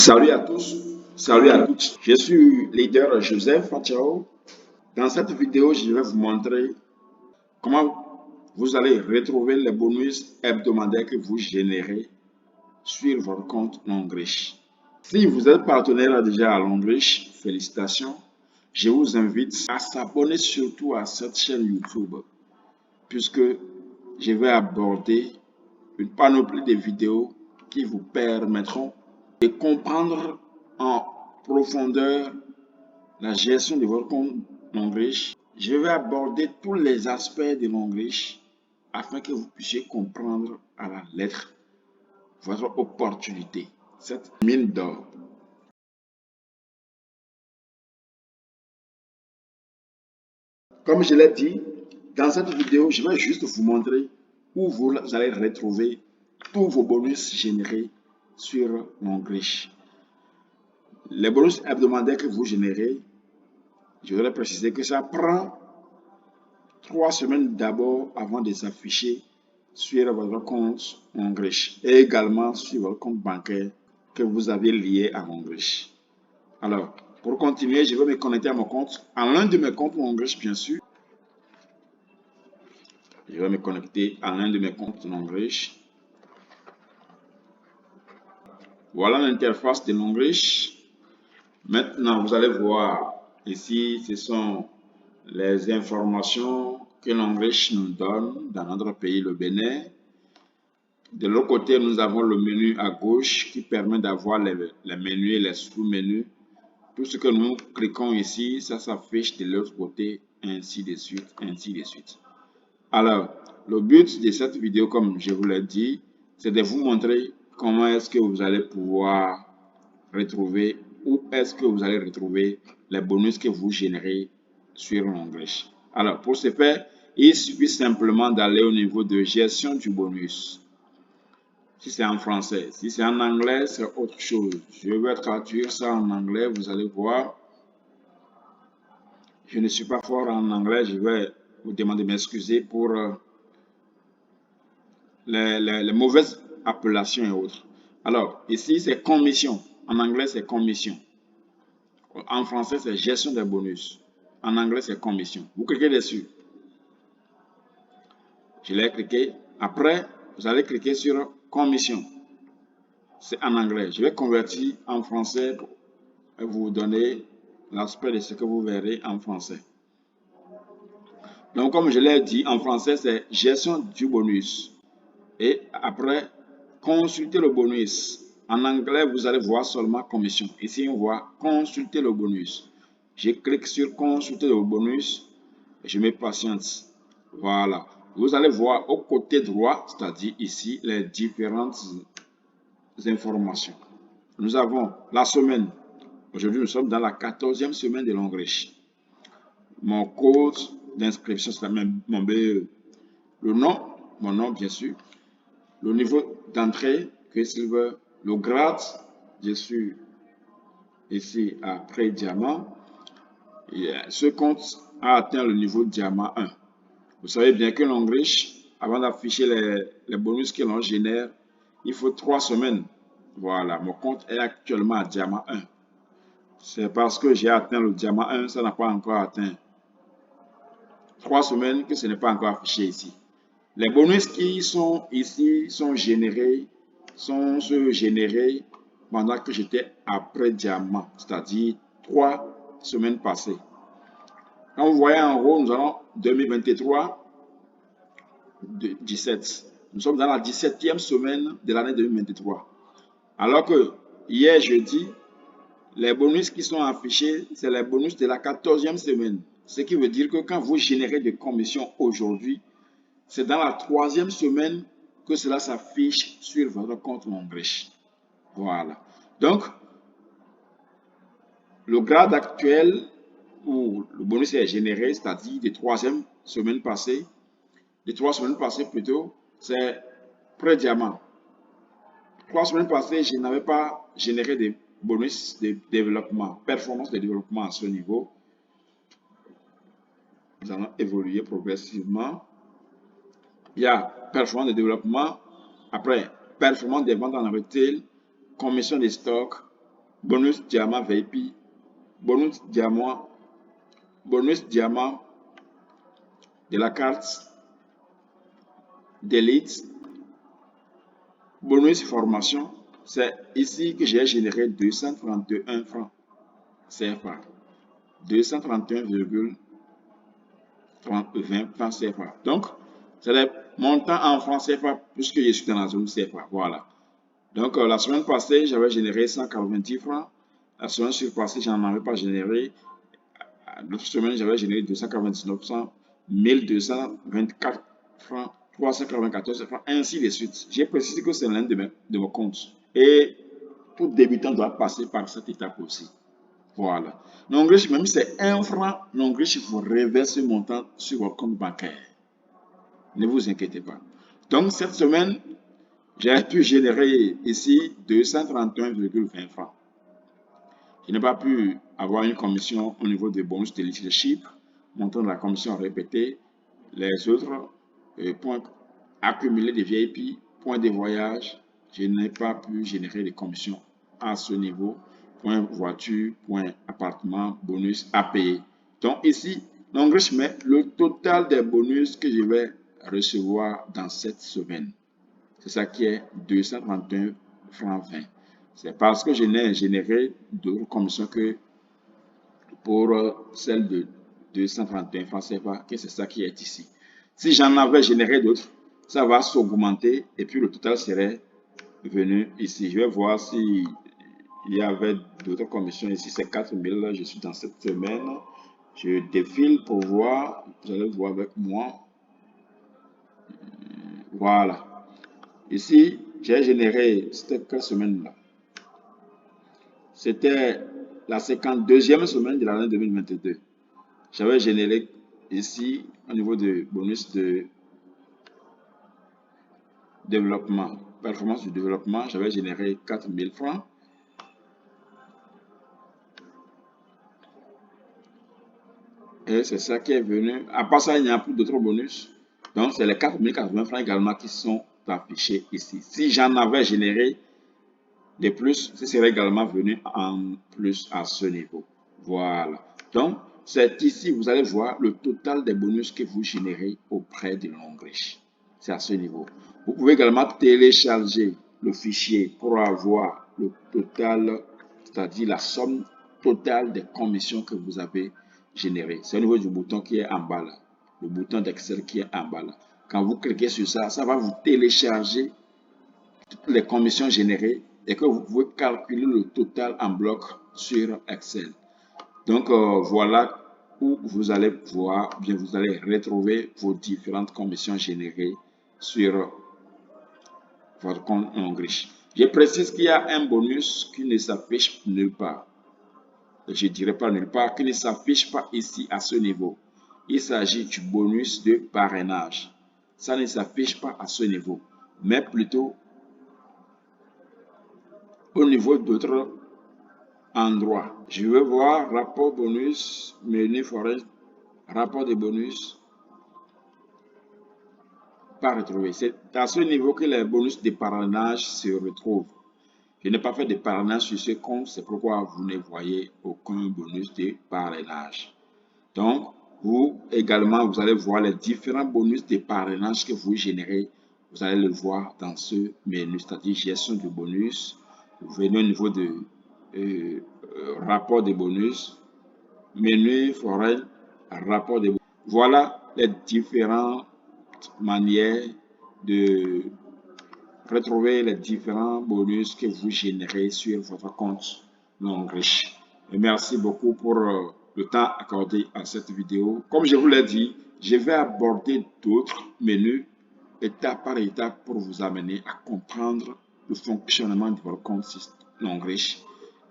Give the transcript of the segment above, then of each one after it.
Salut à tous, salut à toutes. Je suis leader Joseph Fatiao. Dans cette vidéo, je vais vous montrer comment vous allez retrouver les bonus hebdomadaires que vous générez sur votre compte Longriche. Si vous êtes partenaire déjà à Longriche, félicitations. Je vous invite à s'abonner surtout à cette chaîne YouTube puisque je vais aborder une panoplie de vidéos qui vous permettront de comprendre en profondeur la gestion de votre compte Longriche. Je vais aborder tous les aspects de Longriche afin que vous puissiez comprendre à la lettre votre opportunité, cette mine d'or. Comme je l'ai dit, dans cette vidéo, je vais juste vous montrer où vous allez retrouver tous vos bonus générés sur Longriche. Les bonus hebdomadaires que vous générez, je voudrais préciser que ça prend 3 semaines d'abord avant de s'afficher sur votre compte Longriche et également sur votre compte bancaire que vous avez lié à Longriche. Alors, pour continuer, je vais me connecter à mon compte, à l'un de mes comptes Longriche, bien sûr. Je vais me connecter à l'un de mes comptes Longriche. Voilà l'interface de Longriche. Maintenant, vous allez voir ici, ce sont les informations que Longriche nous donne dans notre pays, le Bénin. De l'autre côté, nous avons le menu à gauche qui permet d'avoir les menus et les sous-menus. Tout ce que nous cliquons ici, ça s'affiche de l'autre côté, ainsi de suite, ainsi de suite. Alors, le but de cette vidéo, comme je vous l'ai dit, c'est de vous montrer comment est-ce que vous allez pouvoir retrouver, où est-ce que vous allez retrouver les bonus que vous générez sur Longriche. Alors, pour ce faire, il suffit simplement d'aller au niveau de gestion du bonus. Si c'est en français, si c'est en anglais, c'est autre chose. Je vais traduire ça en anglais, vous allez voir. Je ne suis pas fort en anglais, je vais vous demander de m'excuser pour les mauvaises appellations et autres. Alors, ici, c'est commission. En anglais, c'est commission. En français, c'est gestion des bonus. En anglais, c'est commission. Vous cliquez dessus. Je l'ai cliqué. Après, vous allez cliquer sur commission. C'est en anglais. Je vais convertir en français pour vous donner l'aspect de ce que vous verrez en français. Donc, comme je l'ai dit, en français, c'est gestion du bonus. Et après, consulter le bonus. En anglais, vous allez voir seulement commission. Ici, on voit consulter le bonus. Je clique sur consulter le bonus. Et je mets patience. Voilà. Vous allez voir au côté droit, c'est-à-dire ici, les différentes informations. Nous avons la semaine. Aujourd'hui, nous sommes dans la 14e semaine de Longriche. Mon code d'inscription, c'est mon BE. Le nom, mon nom, bien sûr. Le niveau d'entrée, que Silver. Le grade, je suis ici à pré-diamant. Ce compte a atteint le niveau diamant 1. Vous savez bien que Longriche, avant d'afficher les bonus que l'on génère, il faut 3 semaines. Voilà, mon compte est actuellement à diamant 1. C'est parce que j'ai atteint le diamant 1, ça n'a pas encore atteint 3 semaines que ce n'est pas encore affiché ici. Les bonus qui sont ici sont générés pendant que j'étais après diamant, c'est-à-dire 3 semaines passées. Quand vous voyez en haut, nous avons 2023, 17. Nous sommes dans la 17e semaine de l'année 2023. Alors que hier jeudi, les bonus qui sont affichés, c'est les bonus de la 14e semaine. Ce qui veut dire que quand vous générez des commissions aujourd'hui, c'est dans la 3e semaine que cela s'affiche sur votre compte Longriche. Voilà. Donc, le grade actuel où le bonus est généré, c'est-à-dire des 3e semaines passées, plutôt, c'est pré-diamant. 3 semaines passées, je n'avais pas généré de bonus de développement, performance de développement à ce niveau. Nous allons évoluer progressivement. Il y a performance de développement, après performance des ventes en retail, commission des stocks, bonus diamant VIP, bonus diamant de la carte d'élite, bonus formation. C'est ici que j'ai généré 231 francs CFA. 231,20 francs CFA. Donc, c'est les montants en francs CFA puisque je suis dans la zone CFA. Voilà. Donc, la semaine passée, j'avais généré 190 francs. La semaine surpassée, je n'en avais pas généré. L'autre semaine, j'avais généré 299 francs, 1224 francs, 394 francs, ainsi de suite. J'ai précisé que c'est l'un de mes comptes. Et tout débutant doit passer par cette étape aussi. Voilà. Donc, même si c'est 1 franc, donc il faut reverser ce montant sur votre compte bancaire. Ne vous inquiétez pas. Donc, cette semaine, j'ai pu générer ici 231,20 francs. Je n'ai pas pu avoir une commission au niveau des bonus de leadership, montant de la commission répétée, les autres points accumulés de VIP, points de voyage, je n'ai pas pu générer des commissions à ce niveau, point voiture, point appartement, bonus à payer. Donc ici, donc je mets le total des bonus que je vais recevoir dans cette semaine. C'est ça qui est 231 francs 20. C'est parce que je n'ai généré d'autres commissions que pour celle de 231 francs CFA, que c'est ça qui est ici. Si j'en avais généré d'autres, ça va s'augmenter et puis le total serait venu ici. Je vais voir si il y avait d'autres commissions ici. C'est 4000. Je suis dans cette semaine. Je défile pour voir. Vous allez voir avec moi. Voilà. Ici, j'ai généré, c'était quelle semaine là? C'était la 52e semaine de l'année 2022. J'avais généré ici, au niveau de bonus de développement, performance du développement, j'avais généré 4000 francs. Et c'est ça qui est venu. À part ça, il n'y a plus d'autres bonus. Donc, c'est les 4080 francs également qui sont affichés ici. Si j'en avais généré de plus, ce serait également venu en plus à ce niveau. Voilà. Donc, c'est ici, vous allez voir le total des bonus que vous générez auprès de Longrich. C'est à ce niveau. Vous pouvez également télécharger le fichier pour avoir le total, c'est-à-dire la somme totale des commissions que vous avez générées. C'est au niveau du bouton qui est en bas là. Le bouton d'Excel qui est en bas là. Quand vous cliquez sur ça, ça va vous télécharger toutes les commissions générées et que vous pouvez calculer le total en bloc sur Excel. Donc, voilà où vous allez voir, bien vous allez retrouver vos différentes commissions générées sur votre compte Longrich. Je précise qu'il y a un bonus qui ne s'affiche nulle part. Je ne dirais pas nulle part, qui ne s'affiche pas ici à ce niveau. Il s'agit du bonus de parrainage. Ça ne s'affiche pas à ce niveau, mais plutôt au niveau d'autres endroits. Je vais voir rapport bonus, menu forêt, rapport de bonus, pas retrouvé. C'est à ce niveau que les bonus de parrainage se retrouvent. Je n'ai pas fait de parrainage sur ce compte, c'est pourquoi vous ne voyez aucun bonus de parrainage. Donc, vous également, vous allez voir les différents bonus de parrainage que vous générez. Vous allez le voir dans ce menu, c'est-à-dire gestion de bonus. Vous venez au niveau de rapport de bonus, menu foreign, rapport de bonus. Voilà les différentes manières de retrouver les différents bonus que vous générez sur votre compte Longrich. Et merci beaucoup pour le temps accordé à cette vidéo. Comme je vous l'ai dit, je vais aborder d'autres menus étape par étape pour vous amener à comprendre le fonctionnement de votre compte Longrich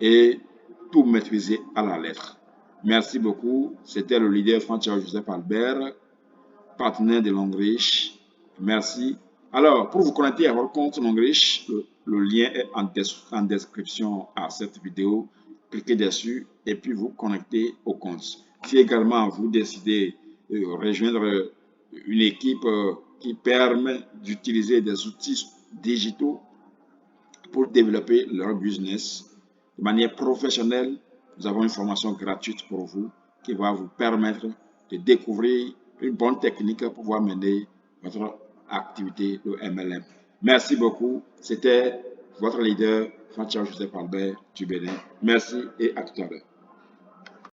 et tout maîtriser à la lettre. Merci beaucoup. C'était le leader François-Joseph Albert, partenaire de Longrich. Merci. Alors, pour vous connecter à votre compte Longrich, le lien est en description à cette vidéo. Cliquez dessus et puis vous connectez au compte. Si également vous décidez de rejoindre une équipe qui permet d'utiliser des outils digitaux pour développer leur business, de manière professionnelle, nous avons une formation gratuite pour vous qui va vous permettre de découvrir une bonne technique pour pouvoir mener votre activité de MLM. Merci beaucoup. C'était votre leader, Fatia Joseph Albert du Bénin. Merci et à tout à l'heure.